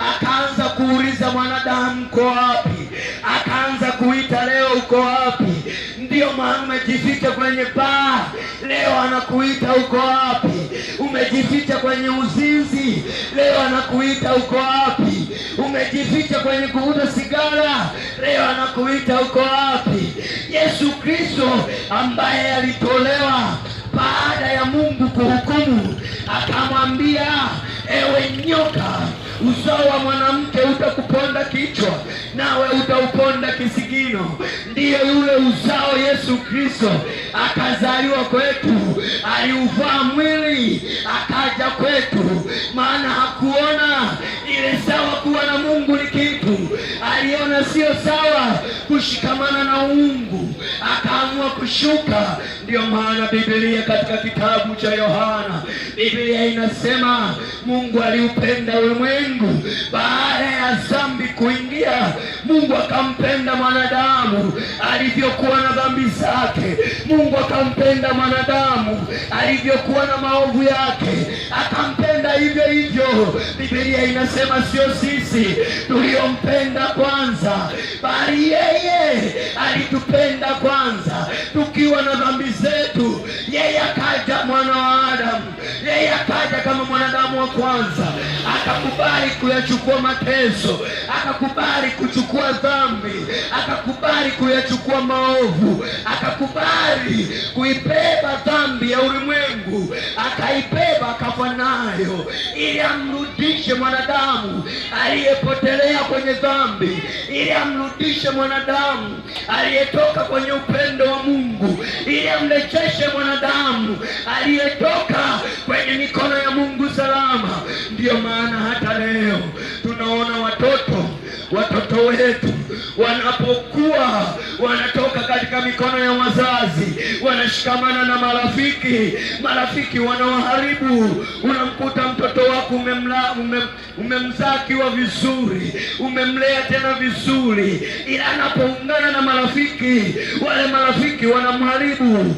akaanza kuuliza mwanadamu, uko wapi? Akaanza kuita, leo uko wapi? Ndio maana umejificha kwenye baa, leo anakuita uko wapi? Umejificha kwenye uzinzi, leo anakuita uko wapi? Umejificha kwenye kuvuta sigara, leo anakuita uko wapi? Yesu Kristo ambaye alitolewa baada ya Mungu kuhukumu, akamwambia, ewe nyoka, uzao wa mwanamke utakuponda kichwa, nawe utauponda kisigino. Ndiyo yule uzao Yesu Kristo akazaliwa kwetu, aliuvaa mwili akaja kwetu, maana hakuona ile sawa kuwa na Mungu ni kitu, aliona sio sawa kushikamana na Mungu, akaamua kushuka. Ndio maana Biblia katika kitabu cha Yohana, Biblia inasema Mungu aliupenda ulimwengu, baada ya dhambi kuingia, Mungu akampenda mwanadamu alivyokuwa na dhambi zake. Mungu akampenda mwanadamu alivyokuwa na maovu yake, akampenda hivyo hivyo. Biblia inasema sio sisi tuliompenda kwanza, bali yeye alitupenda kwanza tukiwa na dhambi zetu. Yeye akaja, mwana wa Adamu, yeye akaja kama mwanadamu wa kwanza, akakubali kuyachukua mateso, akakubali kuchukua dhambi, akakubali kuyachukua maovu, akakubali kuibeba dhambi ya ulimwengu, akaibeba akafa nayo, ili amrudishe mwanadamu aliyepotelea kwenye dhambi, ili amrudishe mwanadamu aliyetoka kwenye upendo wa Mungu, ili amrejeshe mwanadamu aliyetoka kwenye mikono ya Mungu salama. Ndiyo maana hata leo tunaona watoto wetu wanapokuwa wanatoka katika mikono ya wazazi, wanashikamana na marafiki wanawaharibu. Unamkuta mtoto wako umemzaa akiwa vizuri, umemlea tena vizuri, ila anapoungana na marafiki, wale marafiki wanamharibu.